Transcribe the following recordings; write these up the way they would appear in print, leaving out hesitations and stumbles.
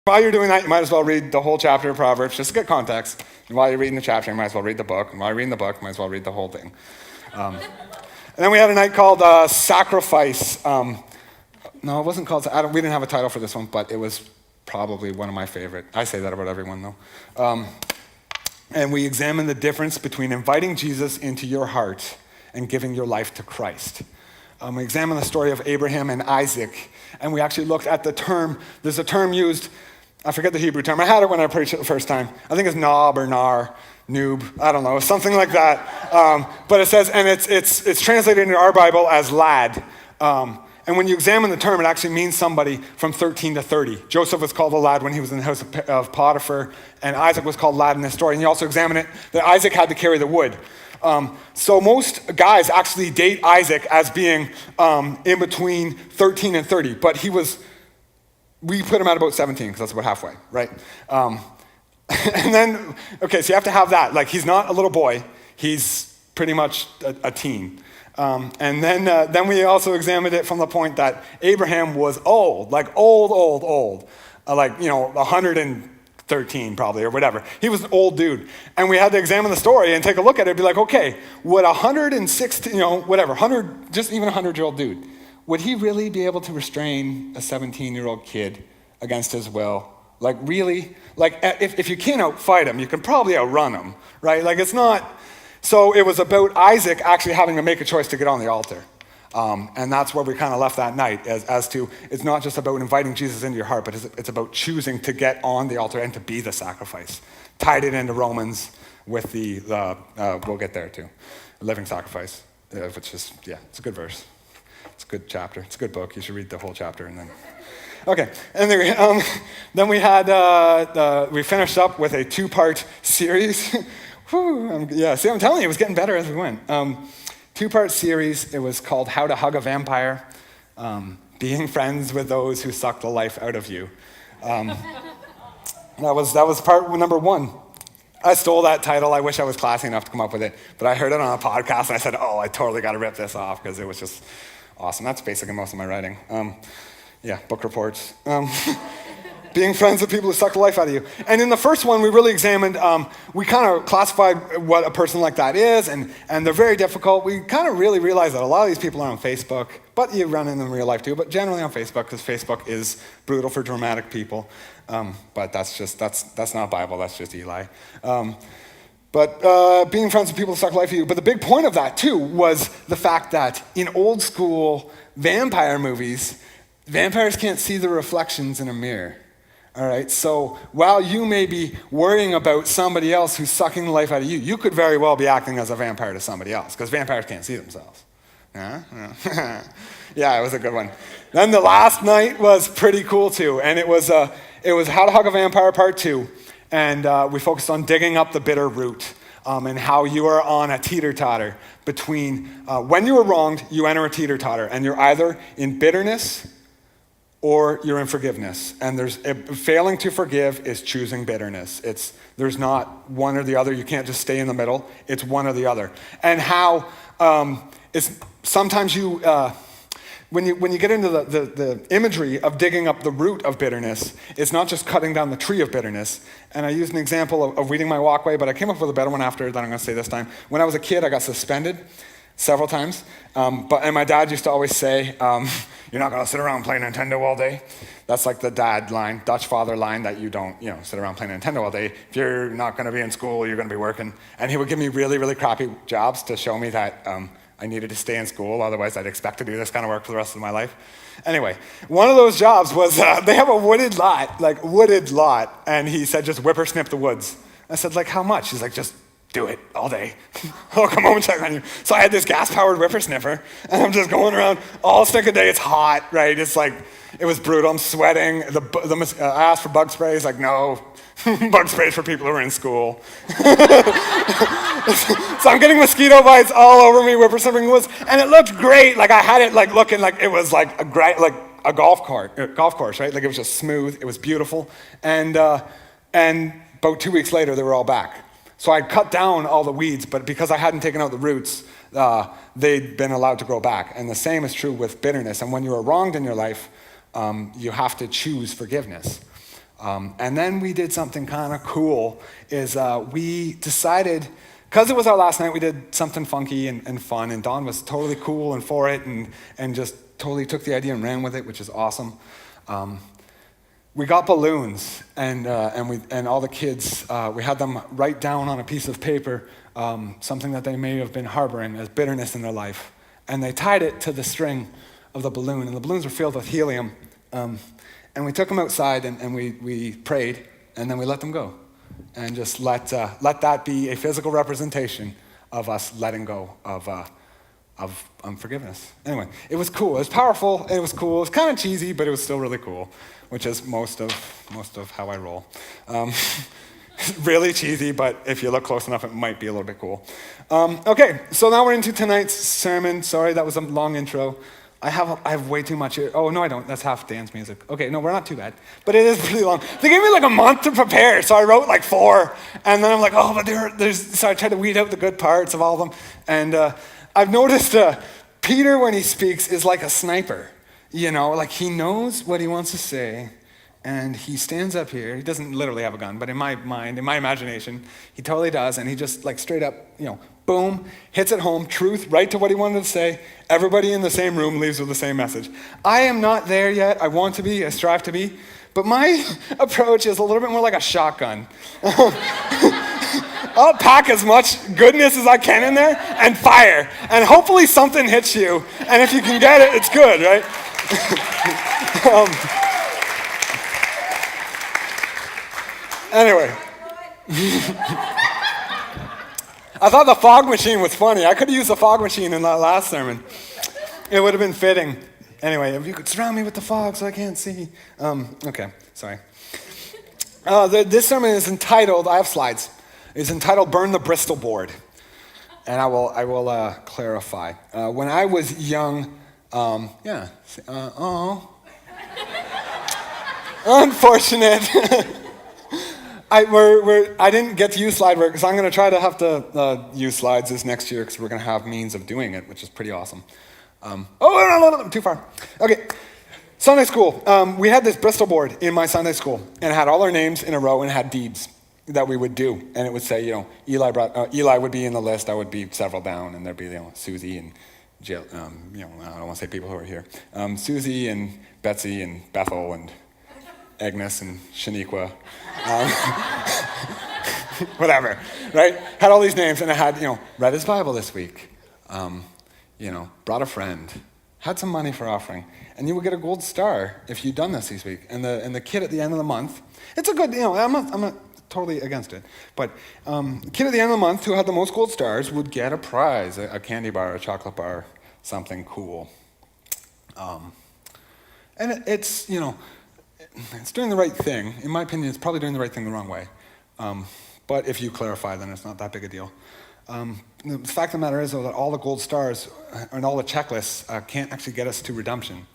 While you're doing that, you might as well read the whole chapter of Proverbs just to get context. And while you're reading the chapter, you might as well read the book. And while you're reading the book, you might as well read the whole thing. And then we had a night called Sacrifice. No, it wasn't called, we didn't have a title for this one, but it was probably one of my favorite. I say that about everyone, though. And we examined the difference between inviting Jesus into your heart and giving your life to Christ. We examined the story of Abraham and Isaac, and we actually looked at the term. There's a term used, I forget the Hebrew term. I had it when I preached it the first time. I think it's knob or nar, noob, I don't know, something like that. But it says, and it's translated into our Bible as lad. And when you examine the term, it actually means somebody from 13 to 30. Joseph was called a lad when he was in the house of Potiphar, and Isaac was called lad in this story. And you also examine it that Isaac had to carry the wood. So most guys actually date Isaac as being in between 13 and 30, but we put him at about 17 because that's about halfway, right? And then, okay, so you have to have that. Like, he's not a little boy. He's pretty much a teen. And then we also examined it from the point that Abraham was old, like old, like, 113 probably or whatever. He was an old dude. And we had to examine the story and take a look at it and be like, okay, would 116, just even a 100-year-old dude, would he really be able to restrain a 17-year-old kid against his will? Like, really? Like, if you can't outfight him, you can probably outrun him, right? Like, it's not. So it was about Isaac actually having to make a choice to get on the altar. And that's where we kind of left that night as to, it's not just about inviting Jesus into your heart, but it's about choosing to get on the altar and to be the sacrifice. Tied it into Romans with the we'll get there too, living sacrifice, which is, it's a good verse. It's a good chapter. It's a good book. You should read the whole chapter and then. Okay, and then we had, we finished up with a 2-part series. Whew, see, I'm telling you, it was getting better as we went. 2-part series. It was called How to Hug a Vampire, being friends with those who suck the life out of you. That was part number 1. I stole that title. I wish I was classy enough to come up with it, but I heard it on a podcast and I said, I totally got to rip this off because it was just awesome. That's basically most of my writing. Book reports. Being friends with people who suck the life out of you. And in the first one, we really examined, we kind of classified what a person like that is, and they're very difficult. We kind of really realized that a lot of these people are on Facebook, but you run into them in real life too, but generally on Facebook, because Facebook is brutal for dramatic people. But that's not Bible, that's just Eli. But being friends with people who suck the life out of you. But the big point of that too was the fact that in old school vampire movies, vampires can't see the reflections in a mirror. All right, so while you may be worrying about somebody else who's sucking the life out of you, you could very well be acting as a vampire to somebody else, because vampires can't see themselves. Yeah, it was a good one. Then the last night was pretty cool too, and it was How to Hug a Vampire Part 2, and we focused on digging up the bitter root, and how you are on a teeter-totter between, when you are wronged, you enter a teeter-totter, and you're either in bitterness or you're in forgiveness. And failing to forgive is choosing bitterness. There's not one or the other. You can't just stay in the middle. It's one or the other. And how it's sometimes when you get into the imagery of digging up the root of bitterness, it's not just cutting down the tree of bitterness. And I used an example of weeding my walkway, but I came up with a better one after that I'm going to say this time. When I was a kid, I got suspended several times. And my dad used to always say, you're not going to sit around playing Nintendo all day. That's like the dad line, Dutch father line, that you don't, sit around playing Nintendo all day. If you're not going to be in school, you're going to be working. And he would give me really, really crappy jobs to show me that I needed to stay in school. Otherwise, I'd expect to do this kind of work for the rest of my life. Anyway, one of those jobs was, they have a wooded lot. And he said, just whippersnip the woods. I said, like, how much? He's like, just do it all day. I'll come home and check on you. So I had this gas-powered whippersnipper, and I'm just going around all stinking day. It's hot, right? It's like, it was brutal. I'm sweating. I asked for bug spray. He's like, no, bug sprays for people who are in school. So I'm getting mosquito bites all over me, whippersnipping woods, and it looked great. Like I had it like looking like it was like a golf course, right? Like it was just smooth. It was beautiful, and about 2 weeks later, they were all back. So I'd cut down all the weeds, but because I hadn't taken out the roots, they'd been allowed to grow back. And the same is true with bitterness. And when you are wronged in your life, you have to choose forgiveness. And then we did something kind of cool, is we decided, because it was our last night, we did something funky and fun, and Dawn was totally cool and for it, and just totally took the idea and ran with it, which is awesome. We got balloons, and all the kids, we had them write down on a piece of paper something that they may have been harboring as bitterness in their life, and they tied it to the string of the balloon, and the balloons were filled with helium, and we took them outside, and we prayed, and then we let them go, and just let that be a physical representation of us letting go of unforgiveness. Anyway, it was cool. It was powerful. It was cool. It was kind of cheesy, but it was still really cool, which is most of how I roll. Really cheesy, but if you look close enough, it might be a little bit cool. Okay, so now we're into tonight's sermon. Sorry, that was a long intro. I have way too much here. Oh, no, I don't. That's half dance music. Okay, no, we're not too bad. But it is pretty long. They gave me like a month to prepare, so I wrote like 4. And then I'm like, oh, but so I tried to weed out the good parts of all of them. And I've noticed Peter, when he speaks, is like a sniper. You know, like he knows what he wants to say, and he stands up here. He doesn't literally have a gun, but in my mind, in my imagination, he totally does. And he just like straight up, boom, hits it home, truth, right to what he wanted to say. Everybody in the same room leaves with the same message. I am not there yet. I want to be, I strive to be. But my approach is a little bit more like a shotgun. I'll pack as much goodness as I can in there and fire. And hopefully something hits you. And if you can get it, it's good, right? Anyway. I thought the fog machine was funny. I could have used the fog machine in that last sermon. It would have been fitting. Anyway, if you could surround me with the fog so I can't see. Okay, sorry. This sermon is entitled, I have slides, it's entitled Burn the Bristol Board. And I will clarify. When I was young, unfortunate. I didn't get to use slide work, so I'm going to try to have to use slides this next year because we're going to have means of doing it, which is pretty awesome. No, too far. Okay, Sunday school. We had this Bristol board in my Sunday school, and it had all our names in a row and it had deeds that we would do. And it would say, Eli would be in the list, I would be several down, and there'd be, Susie and Jill, I don't want to say people who are here. Susie and Betsy and Bethel and Agnes and Shaniqua, whatever, right? Had all these names, and it had, read his Bible this week, brought a friend, had some money for offering, and you would get a gold star if you'd done this week. And the kid at the end of the month, it's a good, I'm not totally against it, but kid at the end of the month who had the most gold stars would get a prize, a candy bar, a chocolate bar, something cool. And it's doing the right thing. In my opinion, it's probably doing the right thing the wrong way. But if you clarify, then it's not that big a deal. The fact of the matter is, though, that all the gold stars and all the checklists can't actually get us to redemption.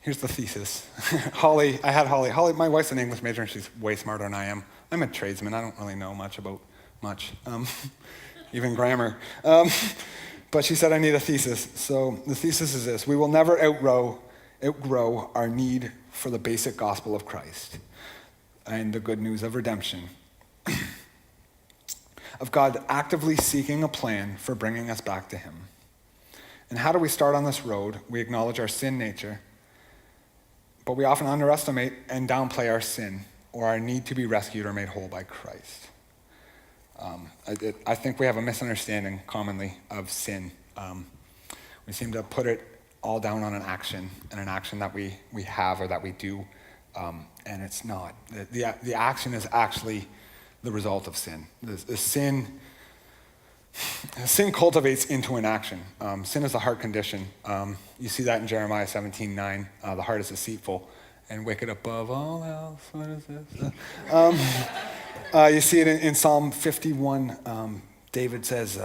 Here's the thesis. Holly, Holly, my wife's an English major, and she's way smarter than I am. I'm a tradesman. I don't really know much about much, even grammar. But she said I need a thesis. So the thesis is this: we will never outgrow our need for the basic gospel of Christ and the good news of redemption, of God actively seeking a plan for bringing us back to him. And how do we start on this road? We acknowledge our sin nature, but we often underestimate and downplay our sin or our need to be rescued or made whole by Christ. I think we have a misunderstanding commonly of sin. We seem to put it all down on an action that we have or that we do, and it's not. The action is actually the result of sin. The sin cultivates into an action. Sin is a heart condition. You see that in Jeremiah 17:9. The heart is deceitful and wicked above all else. What is this? You see it in Psalm 51. David says,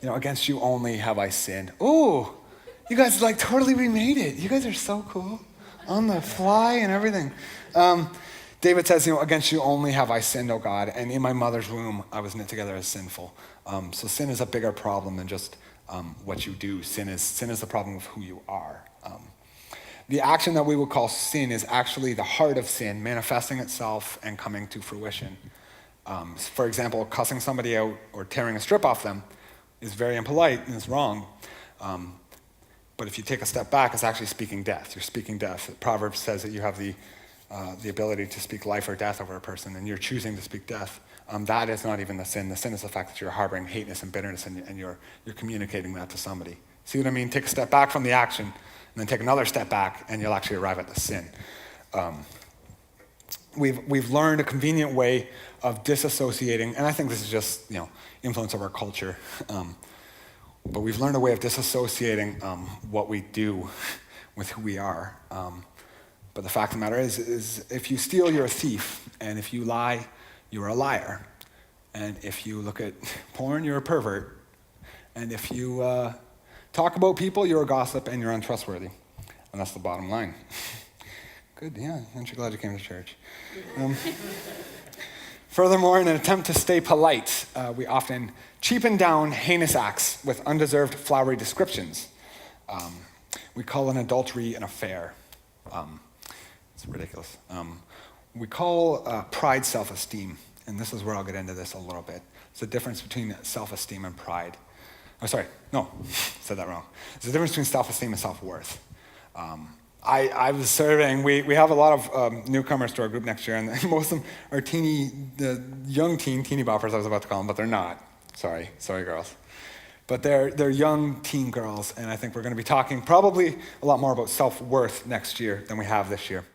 against you only have I sinned. Ooh, you guys totally remade it. You guys are so cool. On the fly and everything. David says, against you only have I sinned, O God, and in my mother's womb I was knit together as sinful. So sin is a bigger problem than just what you do. Sin is the problem of who you are. the action that we would call sin is actually the heart of sin, manifesting itself and coming to fruition. For example, cussing somebody out or tearing a strip off them is very impolite and is wrong. But if you take a step back, it's actually speaking death. You're speaking death. Proverbs says that you have the ability to speak life or death over a person, and you're choosing to speak death. That is not even the sin. The sin is the fact that you're harboring hateness and bitterness, and you're communicating that to somebody. See what I mean? Take a step back from the action, and then take another step back, and you'll actually arrive at the sin. We've learned a convenient way of disassociating, and I think this is just influence of our culture. But we've learned a way of disassociating what we do with who we are. But the fact of the matter is if you steal, you're a thief, and if you lie, you're a liar, and if you look at porn, you're a pervert, and if you talk about people, you're a gossip, and you're untrustworthy, and that's the bottom line. Good, yeah, aren't you glad you came to church? Furthermore, in an attempt to stay polite, we often cheapen down heinous acts with undeserved flowery descriptions. We call an adultery an affair. It's ridiculous. We call pride self-esteem, and this is where I'll get into this a little bit. It's the difference between self-esteem and pride. Oh, sorry, no, said that wrong. There's a difference between self-esteem and self-worth. I was surveying, we have a lot of newcomers to our group next year, and most of them are the young teeny boppers I was about to call them, but they're not. Sorry girls. But they're young teen girls, and I think we're going to be talking probably a lot more about self-worth next year than we have this year.